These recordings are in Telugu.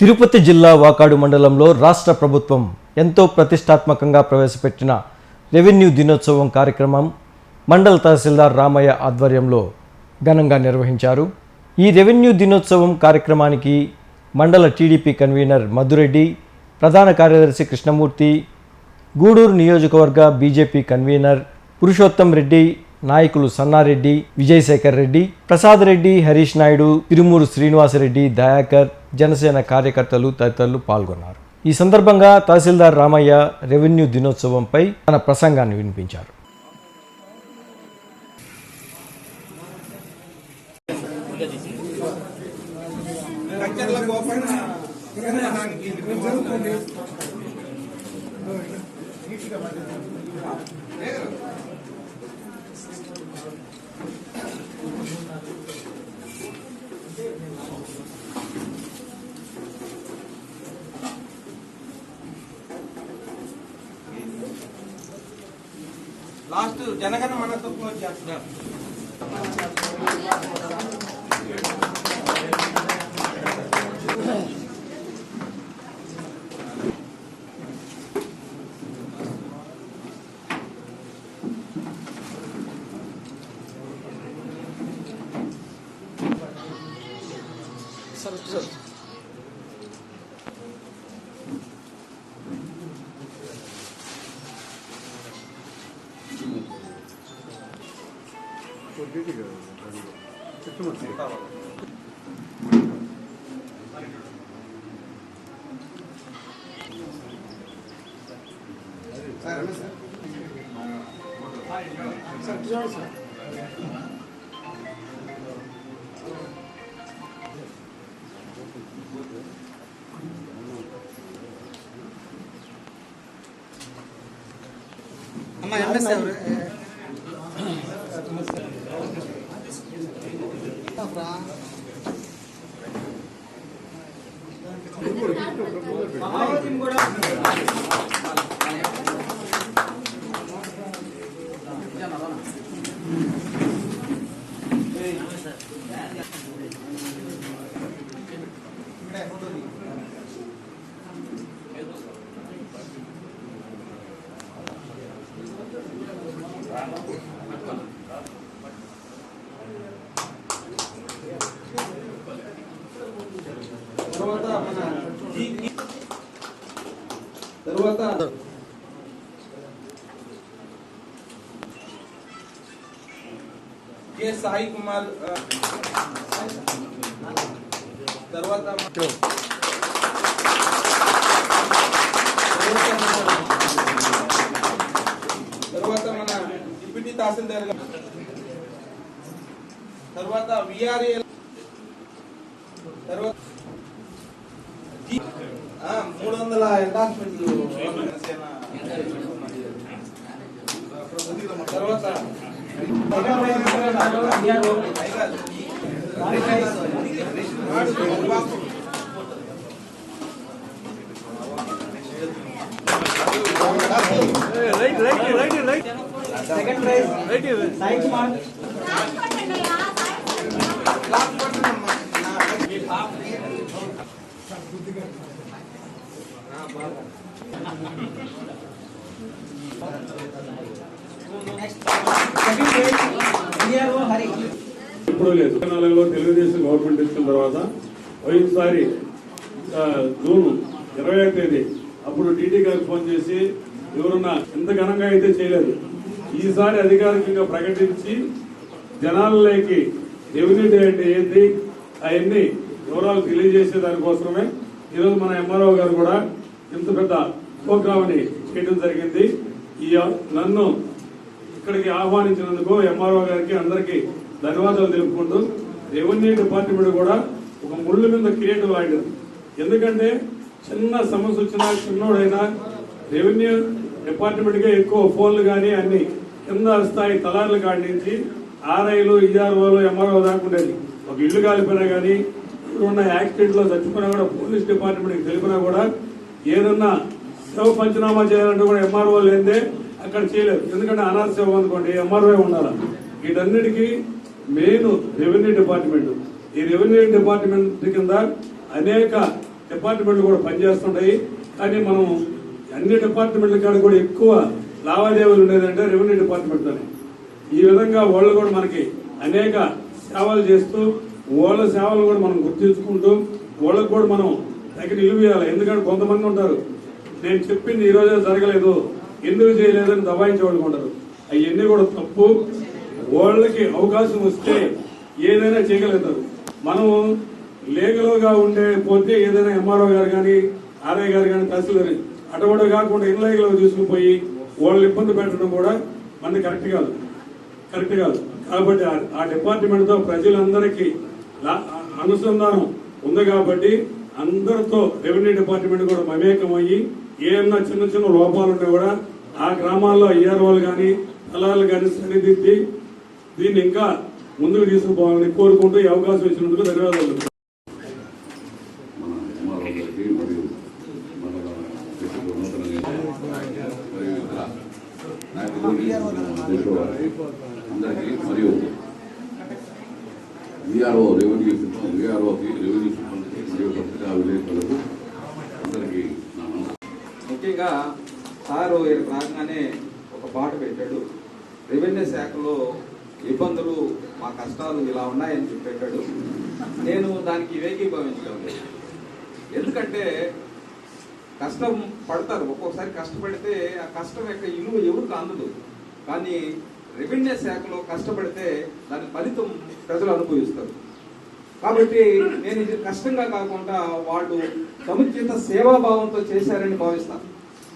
తిరుపతి జిల్లా వాకాడు మండలంలో రాష్ట్ర ప్రభుత్వం ఎంతో ప్రతిష్టాత్మకంగా ప్రవేశపెట్టిన రెవెన్యూ దినోత్సవం కార్యక్రమం మండల తహసీల్దార్ రామయ్య ఆధ్వర్యంలో ఘనంగా నిర్వహించారు. ఈ రెవెన్యూ దినోత్సవం కార్యక్రమానికి మండల టీడీపీ కన్వీనర్ మధురెడ్డి, ప్రధాన కార్యదర్శి కృష్ణమూర్తి, గూడూరు నియోజకవర్గ బీజేపీ కన్వీనర్ పురుషోత్తం రెడ్డి, నాయకులు సన్నారెడ్డి, విజయశేఖర్ రెడ్డి, ప్రసాద్ రెడ్డి, హరీష్ నాయుడు, తిరుమూరు శ్రీనివాసరెడ్డి, దయాకర్, జనసేన కార్యకర్తలు తదితరులు పాల్గొన్నారు. ఈ సందర్భంగా తహసీల్దార్ రామయ్య రెవెన్యూ దినోత్సవంపై తన ప్రసంగాన్ని వినిపించారు. లాస్ట్ జనగణ మన తక్కువ చేస్తున్నారు. అమ్మా ఎంఎస్ తర్వాత కే సాయి కుమార్, తర్వాత మన డిప్యూటీ తహసీల్దార్, తర్వాత విఆర్ఏ, తర్వాత 300 ఎండార్స్మెంట్లు, తర్వాత సెకండ్ ప్రైజ్ సాయి కుమార్, ఇప్పుడు లేదు. తెలంగాణలో తెలుగుదేశం గవర్నమెంట్ ఇచ్చిన తర్వాత పోయినసారి జూన్ 20వ తేదీ అప్పుడు టీటీ గారికి ఫోన్ చేసి ఎవరన్నా ఎంత ఘనంగా అయితే చేయలేదు, ఈసారి అధికారికంగా ప్రకటించి జనాలలోకి రెవెన్యూ డే అంటే ఏంటి అవన్నీ వివరాలు తెలియజేసే దానికోసమే ఈరోజు మన ఎంఆర్ఓ గారు కూడా ఇంత పెద్ద ప్రోగ్రామ్ ని చేయడం జరిగింది. నన్ను ఇక్కడికి ఆహ్వానించినందుకు ఎంఆర్ఓ గారికి అందరికీ ధన్యవాదాలు తెలుపుకుంటూ, రెవెన్యూ డిపార్ట్మెంట్ కూడా ఒక ముళ్ళు మీద క్రియేటివ్ ఆడింది. ఎందుకంటే చిన్న సమస్య వచ్చినా చిన్నోడైనా రెవెన్యూ డిపార్ట్మెంట్గా ఎక్కువ ఫోన్లు కానీ అన్ని కింద స్థాయి తలార్లు కాడి నుంచి ఆర్ఐలు, ఈఆర్ఓలు, ఎంఆర్ఓ దాకా ఉండేది. ఒక ఇల్లు కాలిపోయినా కానీ, ఉన్న యాక్సిడెంట్ లో చచ్చిపోయినా కూడా పోలీస్ డిపార్ట్మెంట్కి తెలిపినా కూడా ఏదన్నా శవ పంచనామా చేయాలంటే కూడా ఎంఆర్ఓ లేదే అక్కడ చేయలేదు. ఎందుకంటే అనాథ సేవ అనుకోండి ఎంఆర్ఓ ఉండాలి. వీటన్నిటికీ మెయిన్ రెవెన్యూ డిపార్ట్మెంట్. ఈ రెవెన్యూ డిపార్ట్మెంట్ కింద అనేక డిపార్ట్మెంట్లు కూడా పనిచేస్తుంటాయి. కానీ మనం అన్ని డిపార్ట్మెంట్ల కాడ కూడా ఎక్కువ లావాదేవీలు ఉండేదంటే రెవెన్యూ డిపార్ట్మెంట్తోనే. ఈ విధంగా వాళ్ళు కూడా మనకి అనేక సేవలు చేస్తూ వాళ్ళ సేవలు కూడా మనం గుర్తించుకుంటూ వాళ్ళకు కూడా మనం తగిన విలువ ఇవ్వాలి. ఎందుకంటే కొంతమంది ఉంటారు, నేను చెప్పింది ఈ రోజే జరగలేదు, ఎందుకు చేయలేదని దబాయించే వాళ్ళు ఉంటారు. అవన్నీ కూడా తప్పు. వాళ్ళకి అవకాశం వస్తే ఏదైనా చేయగలుగుతారు. మనం లీగల్ గా ఉండే పోతే ఏదైనా ఎంఆర్ఓ గారు కానీ ఆర్ఐ గారు కానీ తహసీల్దార్ అటువంటి కాకుండా ఇన్లీగల్ తీసుకుపోయి వాళ్ళు ఇబ్బంది పెట్టడం కూడా మనకి కరెక్ట్ కాదు. కాబట్టి ఆ డిపార్ట్మెంట్ తో ప్రజలందరికీ అనుసంధానం ఉంది. కాబట్టి అందరితో రెవెన్యూ డిపార్ట్మెంట్ కూడా మమేకం అయ్యి ఏమన్నా చిన్న చిన్న లోపాలు ఉంటే కూడా ఆ గ్రామాల్లో ఈఆర్ఓలు కానీ ఫలాలు కానీ సరిదిద్ది దీన్ని ఇంకా ముందుకు తీసుకుపోవాలని కోరుకుంటూ ఈ అవకాశం ఇచ్చినందుకు ధన్యవాదాలు. అందరికీ మరియు విఆర్ఓ రెవెన్యూ సిబ్బందికి మరియు పత్రికా విలేకరులకు అందరికీ నా నమస్కారం. ముఖ్యంగా సారు ఇక్కడ రాగానే ఒక పాట పెట్టాడు. రెవెన్యూ శాఖలో ఇబ్బందులు, మా కష్టాలు ఇలా ఉన్నాయని చెప్పి పెట్టాడు. నేను దానికి ఏకీభవించడం లేదు. ఎందుకంటే కష్టం పడతారు, ఒక్కొక్కసారి కష్టపడితే ఆ కష్టం యొక్క ఇలువ ఎవరికి అందదు. కానీ రెవెన్యూ శాఖలో కష్టపడితే దాని ఫలితం ప్రజలు అనుభవిస్తారు. కాబట్టి నేను ఇది కష్టంగా కాకుండా వాళ్ళు సముచిత సేవాభావంతో చేశారని భావిస్తాను.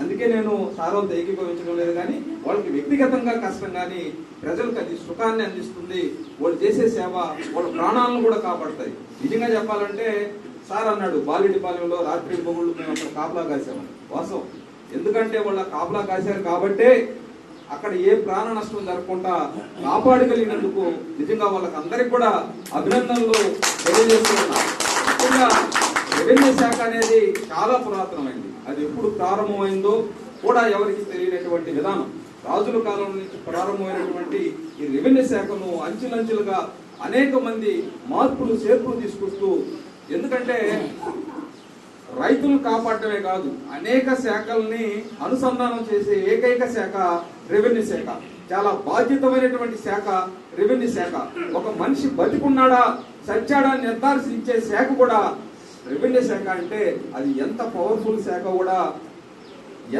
అందుకే నేను సారోలతో ఏకీభవించడం లేదు. కానీ వాళ్ళకి వ్యక్తిగతంగా కష్టం, కానీ ప్రజలకు అది సుఖాన్ని అందిస్తుంది. వాళ్ళు చేసే సేవ వాళ్ళ ప్రాణాలను కూడా కాపాడతాయి. నిజంగా చెప్పాలంటే సార్ అన్నాడు, బాలిడిపాలెంలో రాత్రి పొగుళ్ళు మేము అక్కడ కాపలా కాసామని. వాస్తవం. ఎందుకంటే వాళ్ళ కాపలా కాశారు కాబట్టే అక్కడ ఏ ప్రాణ నష్టం జరగకుండా కాపాడగలిగినందుకు నిజంగా వాళ్ళకి అందరికి కూడా అభినందనలు తెలియజేస్తున్నారు. ముఖ్యంగా రెవెన్యూ శాఖ అనేది చాలా పురాతనమైంది. అది ఎప్పుడు ప్రారంభమైందో కూడా ఎవరికి తెలియనటువంటి విధానం. రాజుల కాలం నుంచి ప్రారంభమైనటువంటి ఈ రెవెన్యూ శాఖను అంచెలంచెలుగా అనేక మంది మార్పులు చేర్పులు తీసుకొస్తూ, ఎందుకంటే రైతులు కాపాడటమే కాదు అనేక శాఖల్ని అనుసంధానం చేసే ఏకైక శాఖ రెవెన్యూ శాఖ. చాలా బాధ్యతమైనటువంటి శాఖ రెవెన్యూ శాఖ. ఒక మనిషి బతికున్నాడా సచ్చాడా నిర్ధారించే శాఖ కూడా రెవెన్యూ శాఖ. అంటే అది ఎంత పవర్ఫుల్ శాఖ, కూడా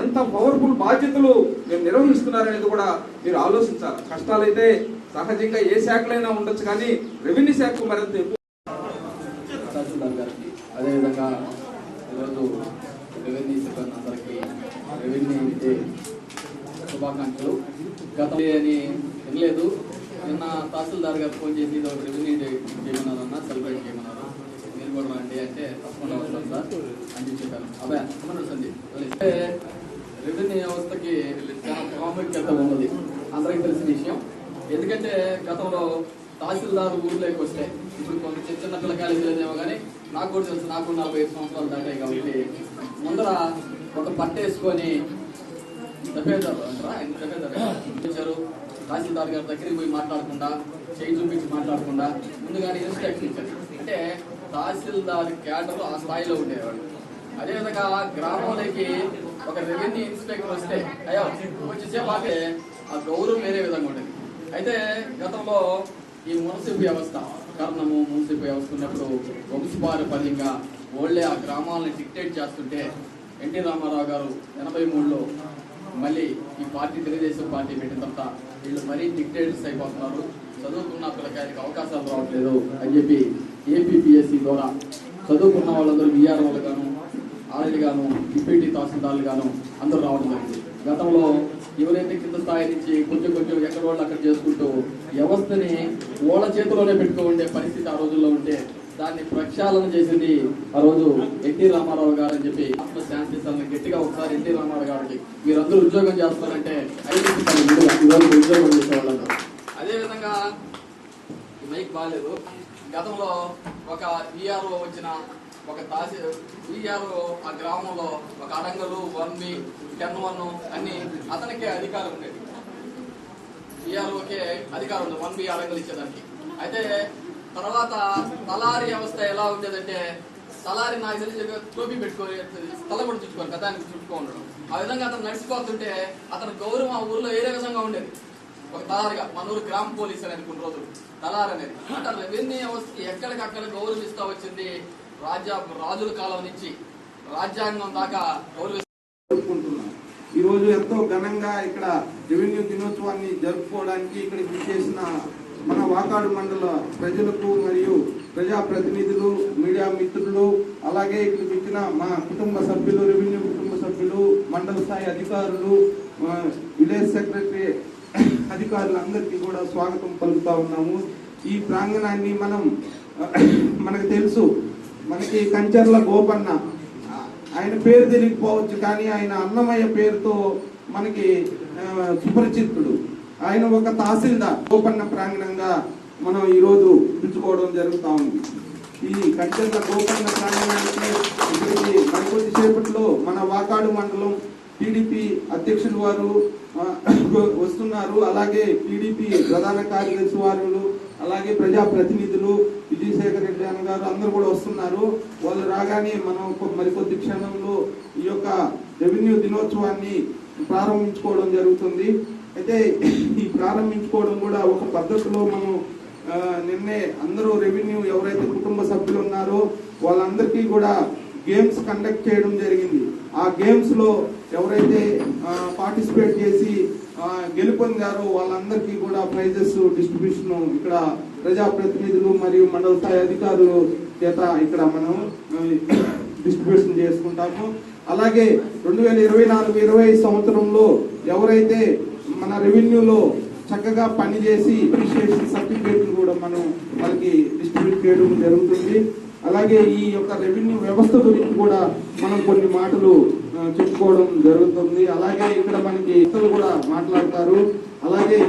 ఎంత పవర్ఫుల్ బాధ్యతలు మేము నిర్వహిస్తున్నారనేది కూడా మీరు ఆలోచించాలి. కష్టాలైతే సహజంగా ఏ శాఖలైనా ఉండొచ్చు, కానీ రెవెన్యూ శాఖ మరింత ఎక్కువ. అదేవిధంగా ఈరోజు రెవెన్యూ సిబ్బంది అందరికీ రెవెన్యూ డే శుభాకాంక్షలు. గతం అని వినలేదు, నిన్న తహసీల్దార్ గారు ఫోన్ చేసి రెవెన్యూ డే చేయమన్నారన్నా, సెలబ్రేట్ చేయమన్నారు, మీరు కూడా రండి అంటే తప్పకుండా వస్తాం సార్ అని చెప్పాను. అబ్బాయి సందీప్, రెవెన్యూ వ్యవస్థకి చాలా ప్రాముఖ్యత ఉన్నది, అందరికీ తెలిసిన విషయం. ఎందుకంటే గతంలో తహసీల్దార్ ఊర్లోకి వస్తే, ఇప్పుడు కొంత చిన్న పిల్లకాయలు తెలియదేమో కానీ నాకు కూడా తెలుసు, నాకు 45 సంవత్సరాలు దాటాయి కాబట్టి ముందర ఒక పట్టేసుకొని వచ్చారు. తహసీల్దార్ గారి దగ్గరికి పోయి మాట్లాడకుండా, చేయి చూపించి మాట్లాడకుండా ముందుగానే ఇన్స్ట్రక్షన్ ఇచ్చారు. అంటే తహసీల్దార్ క్యాడర్ ఆ స్థాయిలో ఉండేవాడు. అదేవిధంగా గ్రామంలోకి ఒక రెవెన్యూ ఇన్స్పెక్టర్ వస్తే అయ్యో కొంచెంసేపు ఆగే ఆ గౌరవం వేరే విధంగా ఉండేది. అయితే గతంలో ఈ మున్సిపల్ వ్యవస్థ కర్ణము మున్సిపల్ వ్యవస్థ ఉన్నప్పుడు వంశపారపర్యంగా ఓళ్లే ఆ గ్రామాలను డిక్టేట్ చేస్తుంటే ఎన్టీ రామారావు గారు 83లో మళ్ళీ ఈ పార్టీ తెలుగుదేశం పార్టీ పెట్టిన తర్వాత వీళ్ళు మరీ డిక్టేటర్స్ అయిపోతున్నారు, చదువుకున్న పిల్లకాయలకు అవకాశాలు రావట్లేదు అని చెప్పి ఏపీపీఎస్సీ ద్వారా చదువుకున్న వాళ్ళందరూ విఆర్ఓలు గాను, ఆర్ఐలు గాను, డిప్యూటీ తహసీల్దార్లు గాను అందరూ రావడం జరిగింది. గతంలో ఎవరైతే కింద స్థాయి నుంచి కొంచెం ఎక్కడ వాళ్ళు అక్కడ చేసుకుంటూ వ్యవస్థని వాళ్ళ చేతిలోనే పెట్టుకుండే పరిస్థితి ఆ రోజుల్లో ఉంటే దాన్ని ప్రక్షాళన చేసింది ఆ రోజు ఎన్టీ రామారావు గారు అని చెప్పి ఆత్మశాంతి గట్టిగా ఒకసారి ఎన్టీ రామారావు గారికి మీరందరూ ఉద్యోగం చేస్తున్నారంటే ఉద్యోగం చేసేవాళ్ళందరూ. అదేవిధంగా మైక్ బాగాలేదు. గతంలో ఒక విఆర్ఓ వచ్చిన ఒక విఆర్ఓ ఆ గ్రామంలో ఒక అడంగలు 1B 10-1 అన్ని అతనికే అధికారం ఉండేది. విఆర్ఓకే అధికారం ఉంది 1B అడంగలు ఇచ్చేదానికి. అయితే తర్వాత తలారి వ్యవస్థ ఎలా ఉండేదంటే తలారి నాకు తెలిసి టోపీ పెట్టుకొని తల కూడా చుట్టుకోవాలి కదా చుట్టుకో ఉండడం. ఆ విధంగా అతను నడిచిపోతుంటే అతని గౌరవం ఆ ఊర్లో ఏదే విధంగా ఉండేది. ఒక తలారిగా మన ఊరు గ్రామ పోలీసు అని కొన్ని రోజులు తలారి అనేది అంటే రెవెన్యూ వ్యవస్థకి ఎక్కడికక్కడ గౌరవిస్తూ వచ్చింది. రాజుల కాలం నుంచి రాజ్యాంగం దాకా జరుపుకుంటున్నాం. ఈ రోజు ఎంతో ఘనంగా ఇక్కడ రెవెన్యూ దినోత్సవాన్ని జరుపుకోవడానికి ఇక్కడికి విచ్చేసిన మన వాకాడు మండల ప్రజలకు మరియు ప్రజాప్రతినిధులు, మీడియా మిత్రులు, అలాగే ఇక్కడికి వచ్చిన మా కుటుంబ సభ్యులు, రెవెన్యూ కుటుంబ సభ్యులు, మండల స్థాయి అధికారులు, విలేజ్ సెక్రటరీ అధికారులందరికీ కూడా స్వాగతం పలుకుతా ఉన్నాము. ఈ ప్రాంగణాన్ని మనకు తెలుసు, మనకి కంచర్ల గోపన్న, ఆయన పేరు తెలియకపోవచ్చు కానీ ఆయన అన్నమయ్య పేరుతో మనకి సుపరిచితుడు. ఆయన ఒక తహసీల్దార్. గోపన్న ప్రాంగణంగా మనం ఈరోజు పిలుచుకోవడం జరుగుతూ ఉంది. ఈ కంచెల గోపన్న ప్రాంగణానికి మరికొద్దిసేపట్లో మన వాకాడు మండలం టీడీపీ అధ్యక్షులు వారు వస్తున్నారు. అలాగే టీడీపీ ప్రధాన కార్యదర్శి వారు, అలాగే ప్రజాప్రతినిధులు విజయశేఖర్ రెడ్డి అన్న గారు అందరూ కూడా వస్తున్నారు. వాళ్ళు రాగానే మనం మరికొద్ది క్షణంలో ఈ యొక్క రెవెన్యూ దినోత్సవాన్ని ప్రారంభించుకోవడం జరుగుతుంది. అయితే ఈ ప్రారంభించుకోవడం కూడా ఒక పద్ధతిలో మనం నిన్నే అందరూ రెవెన్యూ ఎవరైతే కుటుంబ సభ్యులు ఉన్నారో వాళ్ళందరికీ కూడా గేమ్స్ కండక్ట్ చేయడం జరిగింది. ఆ గేమ్స్ లో ఎవరైతే పార్టిసిపేట్ చేసి గెలుపొందారో వాళ్ళందరికీ కూడా ప్రైజెస్ డిస్ట్రిబ్యూషన్ ఇక్కడ ప్రజాప్రతినిధులు మరియు మండల స్థాయి అధికారులు చేత ఇక్కడ మనం డిస్ట్రిబ్యూషన్ చేసుకుంటాము. అలాగే 2024-25 సంవత్సరంలో ఎవరైతే మన రెవెన్యూలో చక్కగా పనిచేసి అప్రిషియేషన్ సర్టిఫికేట్లు కూడా మనం వాళ్ళకి డిస్ట్రిబ్యూట్ చేయడం జరుగుతుంది. అలాగే ఈ యొక్క రెవెన్యూ వ్యవస్థ గురించి కూడా మనం కొన్ని మాటలు చెప్పుకోవడం జరుగుతుంది. అలాగే ఇక్కడ మనకి కూడా మాట్లాడతారు. అలాగే